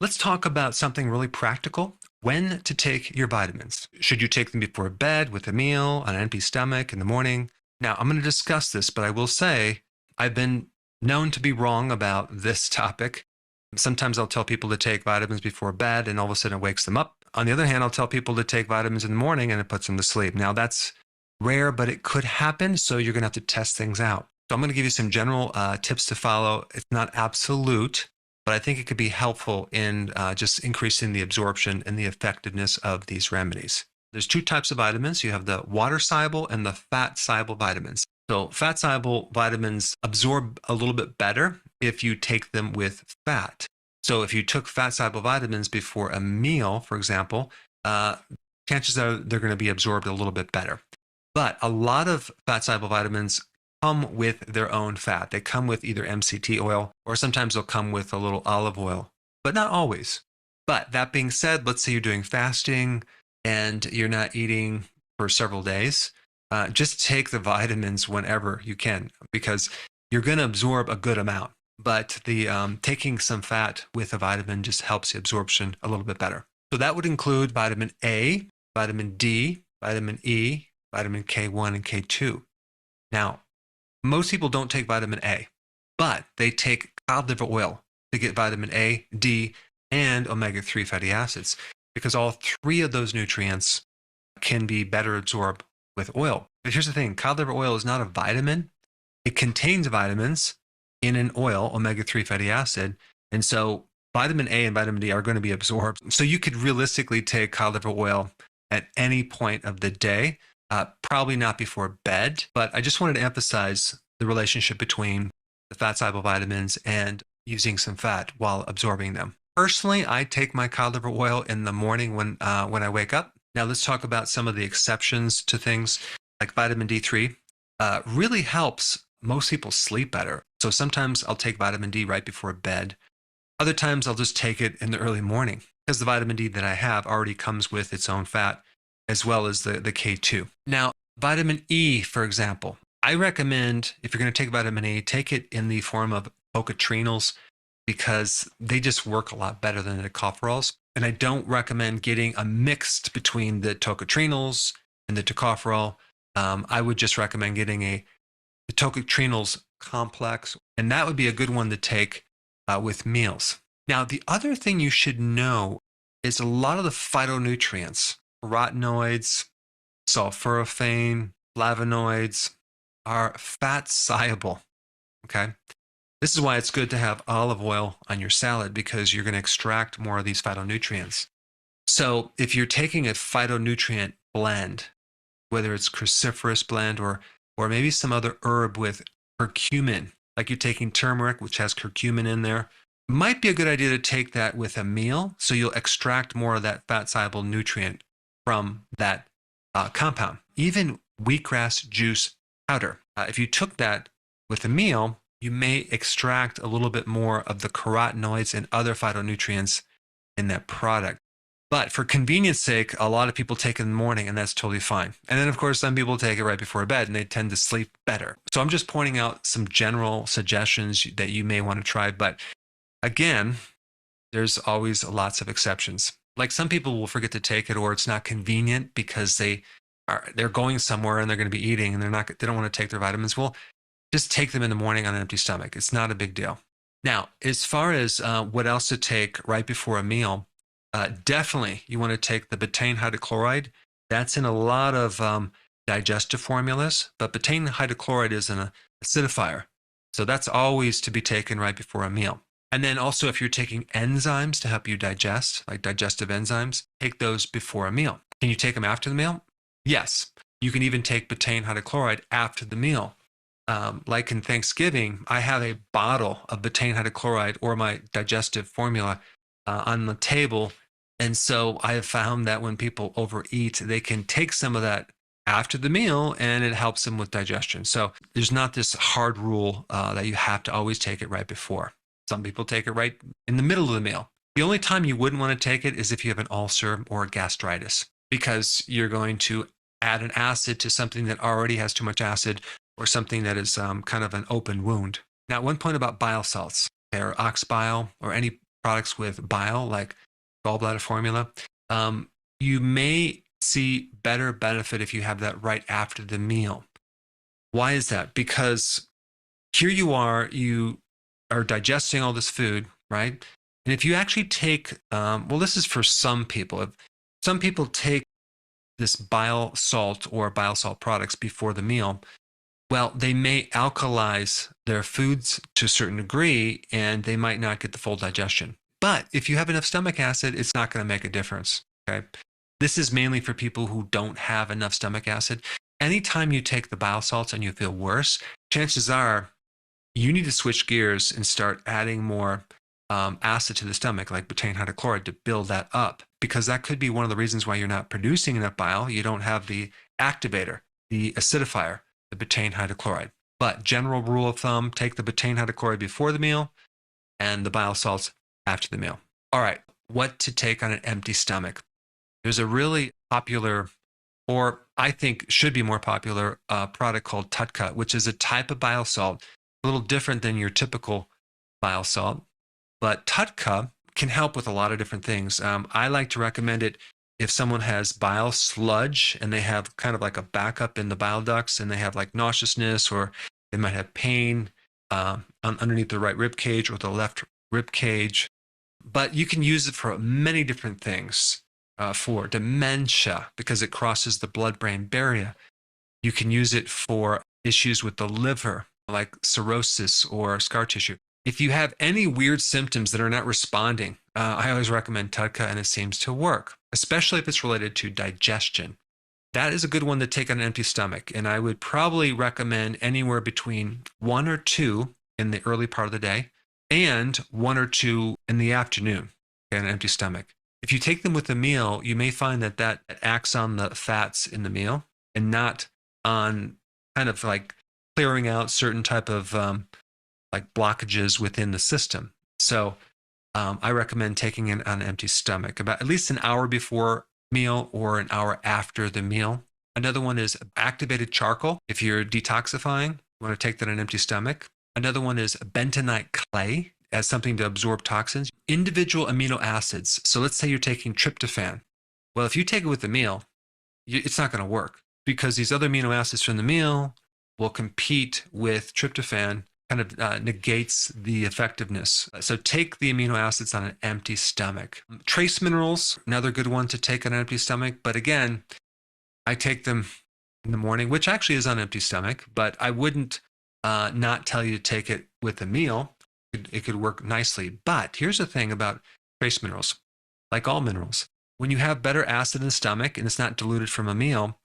Let's talk about something really practical. When to take your vitamins. Should you take them before bed, with a meal, on an empty stomach, in the morning? Now, I'm going to discuss this, but I will say I've been known to be wrong about this topic. Sometimes I'll tell people to take vitamins before bed and all of a sudden it wakes them up. On the other hand, I'll tell people to take vitamins in the morning and it puts them to sleep. Now, that's rare, but it could happen. So you're going to have to test things out. So I'm going to give you some general tips to follow. It's not absolute, but I think it could be helpful in just increasing the absorption and the effectiveness of these remedies. There's two types of vitamins. You have the water-soluble and the fat-soluble vitamins. So fat-soluble vitamins absorb a little bit better if you take them with fat. So if you took fat-soluble vitamins before a meal, for example, chances are they're going to be absorbed a little bit better. But a lot of fat-soluble vitamins come with their own fat. They come with either MCT oil or sometimes they'll come with a little olive oil, but not always. But that being said, let's say you're doing fasting and you're not eating for several days. Just take the vitamins whenever you can because you're going to absorb a good amount. But the taking some fat with a vitamin just helps the absorption a little bit better. So that would include vitamin A, vitamin D, vitamin E, vitamin K1 and K2. Now, most people don't take vitamin A, but they take cod liver oil to get vitamin A, D, and omega-3 fatty acids because all three of those nutrients can be better absorbed with oil. But here's the thing, cod liver oil is not a vitamin. It contains vitamins in an oil, omega-3 fatty acid, and so vitamin A and vitamin D are going to be absorbed. So you could realistically take cod liver oil at any point of the day. Probably not before bed, but I just wanted to emphasize the relationship between the fat-soluble vitamins and using some fat while absorbing them. Personally, I take my cod liver oil in the morning when I wake up. Now let's talk about some of the exceptions to things like vitamin D3. Really helps most people sleep better. So sometimes I'll take vitamin D right before bed. Other times I'll just take it in the early morning because the vitamin D that I have already comes with its own fat, as well as the K2. Now, vitamin E, for example, I recommend if you're going to take vitamin E, take it in the form of tocotrienols because they just work a lot better than the tocopherols. And I don't recommend getting a mixed between the tocotrienols and the tocopherol. I would just recommend getting the tocotrienols complex, and that would be a good one to take with meals. Now, the other thing you should know is a lot of the phytonutrients, carotenoids, sulforaphane, flavonoids are fat soluble. Okay. This is why it's good to have olive oil on your salad because you're going to extract more of these phytonutrients. So if you're taking a phytonutrient blend, whether it's cruciferous blend or maybe some other herb with curcumin, like you're taking turmeric, which has curcumin in there, might be a good idea to take that with a meal so you'll extract more of that fat soluble nutrient from that compound. Even wheatgrass juice powder. If you took that with a meal, you may extract a little bit more of the carotenoids and other phytonutrients in that product. But for convenience sake, a lot of people take it in the morning and that's totally fine. And then of course, some people take it right before bed and they tend to sleep better. So I'm just pointing out some general suggestions that you may want to try. But again, there's always lots of exceptions. Like some people will forget to take it or it's not convenient because they're going somewhere and they're going to be eating and they don't want to take their vitamins. Well, just take them in the morning on an empty stomach. It's not a big deal. Now, as far as what else to take right before a meal, definitely you want to take the betaine hydrochloride. That's in a lot of digestive formulas, but betaine hydrochloride is an acidifier. So that's always to be taken right before a meal. And then also if you're taking enzymes to help you digest, like digestive enzymes, take those before a meal. Can you take them after the meal? Yes. You can even take betaine hydrochloride after the meal. Like in Thanksgiving, I have a bottle of betaine hydrochloride or my digestive formula on the table. And so I have found that when people overeat, they can take some of that after the meal and it helps them with digestion. So there's not this hard rule that you have to always take it right before. Some people take it right in the middle of the meal. The only time you wouldn't want to take it is if you have an ulcer or gastritis, because you're going to add an acid to something that already has too much acid or something that is kind of an open wound. Now, one point about bile salts or ox bile or any products with bile, like gallbladder formula, you may see better benefit if you have that right after the meal. Why is that? Because here you are digesting all this food, right? And if you actually take, well, this is for some people. If some people take this bile salt or bile salt products before the meal, well, they may alkalize their foods to a certain degree and they might not get the full digestion. But if you have enough stomach acid, it's not going to make a difference. Okay. This is mainly for people who don't have enough stomach acid. Anytime you take the bile salts and you feel worse, chances are you need to switch gears and start adding more acid to the stomach, like betaine hydrochloride, to build that up, because that could be one of the reasons why you're not producing enough bile. You don't have the activator, the acidifier, the betaine hydrochloride. But general rule of thumb, take the betaine hydrochloride before the meal and the bile salts after the meal. All right, what to take on an empty stomach? There's a really popular, or I think should be more popular, product called Tutka, which is a type of bile salt, a little different than your typical bile salt. But Tutka can help with a lot of different things. I like to recommend it if someone has bile sludge and they have kind of like a backup in the bile ducts and they have like nauseousness, or they might have pain underneath the right rib cage or the left rib cage. But you can use it for many different things. For dementia, because it crosses the blood-brain barrier. You can use it for issues with the liver, like cirrhosis or scar tissue. If you have any weird symptoms that are not responding, I always recommend Tutka, and it seems to work, especially if it's related to digestion. That is a good one to take on an empty stomach, and I would probably recommend anywhere between 1 or 2 in the early part of the day and 1 or 2 in the afternoon on an empty stomach. If you take them with a meal, you may find that that acts on the fats in the meal and not on kind of like clearing out certain type of like blockages within the system. So I recommend taking it on an empty stomach about at least an hour before meal or an hour after the meal. Another one is activated charcoal. If you're detoxifying, you want to take that on an empty stomach. Another one is bentonite clay as something to absorb toxins. Individual amino acids. So let's say you're taking tryptophan. Well, if you take it with the meal, it's not going to work because these other amino acids from the meal will compete with tryptophan, kind of negates the effectiveness. So take the amino acids on an empty stomach. Trace minerals, another good one to take on an empty stomach. But again, I take them in the morning, which actually is on an empty stomach, but I wouldn't not tell you to take it with a meal. It could work nicely. But here's the thing about trace minerals. Like all minerals, when you have better acid in the stomach and it's not diluted from a meal,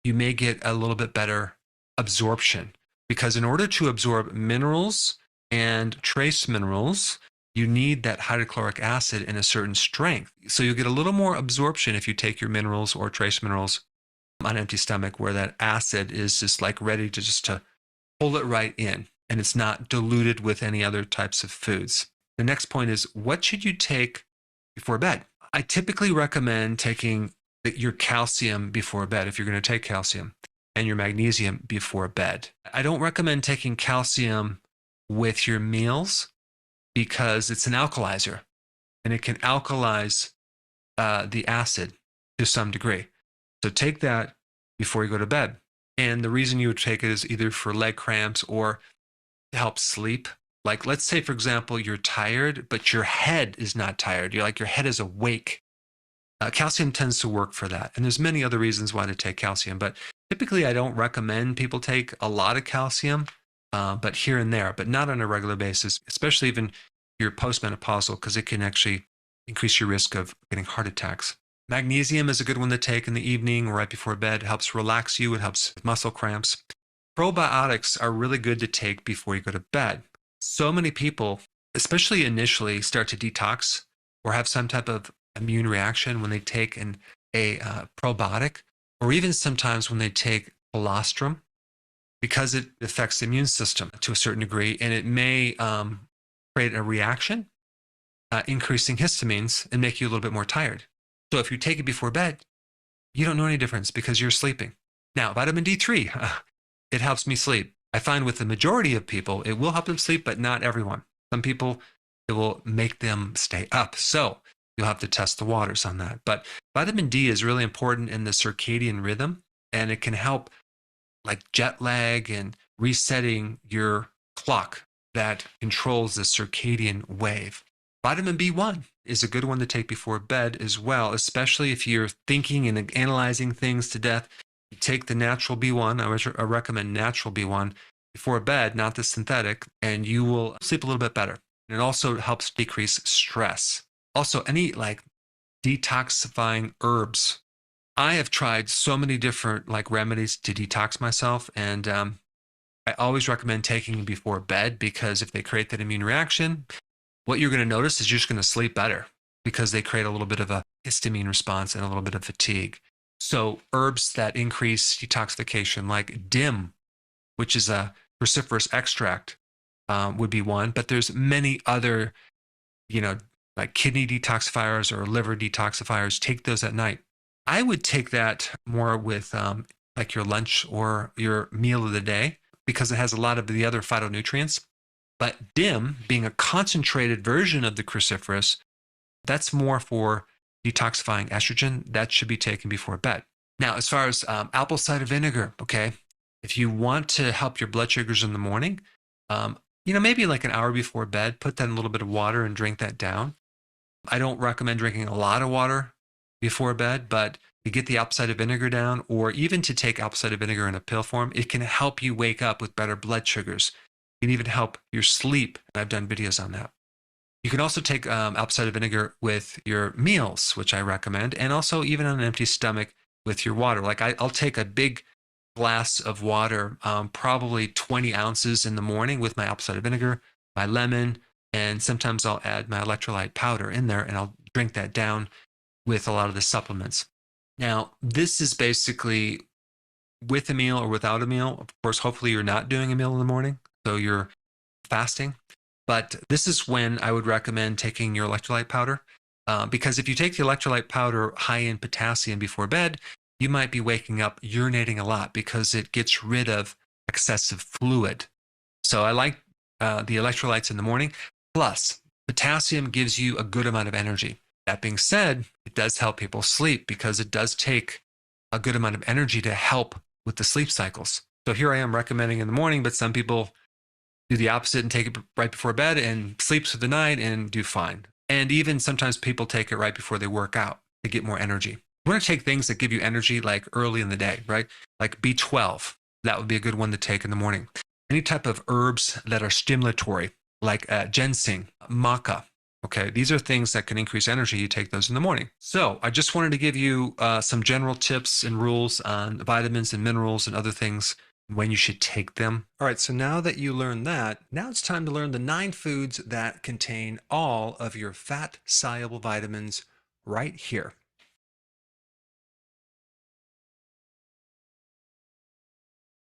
you may get a little bit better absorption. Because in order to absorb minerals and trace minerals, you need that hydrochloric acid in a certain strength. So you'll get a little more absorption if you take your minerals or trace minerals on an empty stomach, where that acid is just like ready to just to pull it right in, and it's not diluted with any other types of foods. The next point is, what should you take before bed? I typically recommend taking your calcium before bed if you're going to take calcium, and your magnesium before bed. I don't recommend taking calcium with your meals because it's an alkalizer and it can alkalize the acid to some degree. So take that before you go to bed. And the reason you would take it is either for leg cramps or to help sleep. Like, let's say, for example, you're tired, but your head is not tired. You're like, your head is awake. Calcium tends to work for that. And there's many other reasons why to take calcium, but typically I don't recommend people take a lot of calcium, but here and there, but not on a regular basis, especially even if you're postmenopausal, because it can actually increase your risk of getting heart attacks. Magnesium is a good one to take in the evening or right before bed. It helps relax you. It helps with muscle cramps. Probiotics are really good to take before you go to bed. So many people, especially initially, start to detox or have some type of immune reaction when they take a probiotic, or even sometimes when they take colostrum, because it affects the immune system to a certain degree, and it may create a reaction, increasing histamines and make you a little bit more tired. So if you take it before bed, you don't know any difference because you're sleeping. Now, vitamin D3, it helps me sleep. I find with the majority of people, it will help them sleep, but not everyone. Some people it will make them stay up. So you'll have to test the waters on that. But vitamin D is really important in the circadian rhythm, and it can help like jet lag and resetting your clock that controls the circadian wave. Vitamin B1 is a good one to take before bed as well, especially if you're thinking and analyzing things to death. You take the natural B1. I recommend natural B1 before bed, not the synthetic, and you will sleep a little bit better. And it also helps decrease stress. Also, any like detoxifying herbs. I have tried so many different like remedies to detox myself, and I always recommend taking them before bed because if they create that immune reaction, what you're going to notice is you're just going to sleep better because they create a little bit of a histamine response and a little bit of fatigue. So herbs that increase detoxification, like dim, which is a cruciferous extract, would be one. But there's many other, you know, like kidney detoxifiers or liver detoxifiers. Take those at night. I would take that more with like your lunch or your meal of the day because it has a lot of the other phytonutrients. But DIM, being a concentrated version of the cruciferous, that's more for detoxifying estrogen. That should be taken before bed. Now, as far as apple cider vinegar, okay, if you want to help your blood sugars in the morning, maybe like an hour before bed, put that in a little bit of water and drink that down. I don't recommend drinking a lot of water before bed, but to get the apple cider vinegar down, or even to take apple cider vinegar in a pill form, it can help you wake up with better blood sugars. It can even help your sleep. I've done videos on that. You can also take apple cider vinegar with your meals, which I recommend, and also even on an empty stomach with your water. Like I'll take a big glass of water, probably 20 ounces in the morning with my apple cider vinegar, my lemon, and sometimes I'll add my electrolyte powder in there and I'll drink that down with a lot of the supplements. Now, this is basically with a meal or without a meal. Of course, hopefully you're not doing a meal in the morning, so you're fasting. But this is when I would recommend taking your electrolyte powder. Because if you take the electrolyte powder high in potassium before bed, you might be waking up urinating a lot because it gets rid of excessive fluid. So I like the electrolytes in the morning. Plus, potassium gives you a good amount of energy. That being said, it does help people sleep because it does take a good amount of energy to help with the sleep cycles. So here I am recommending in the morning, but some people do the opposite and take it right before bed and sleep through the night and do fine. And even sometimes people take it right before they work out to get more energy. You want to take things that give you energy like early in the day, right? Like B12, that would be a good one to take in the morning. Any type of herbs that are stimulatory, like ginseng, maca. Okay, these are things that can increase energy. You take those in the morning. So I just wanted to give you some general tips and rules on vitamins and minerals and other things when you should take them. All right, so now that you learned that, now it's time to learn the 9 foods that contain all of your fat-soluble vitamins right here.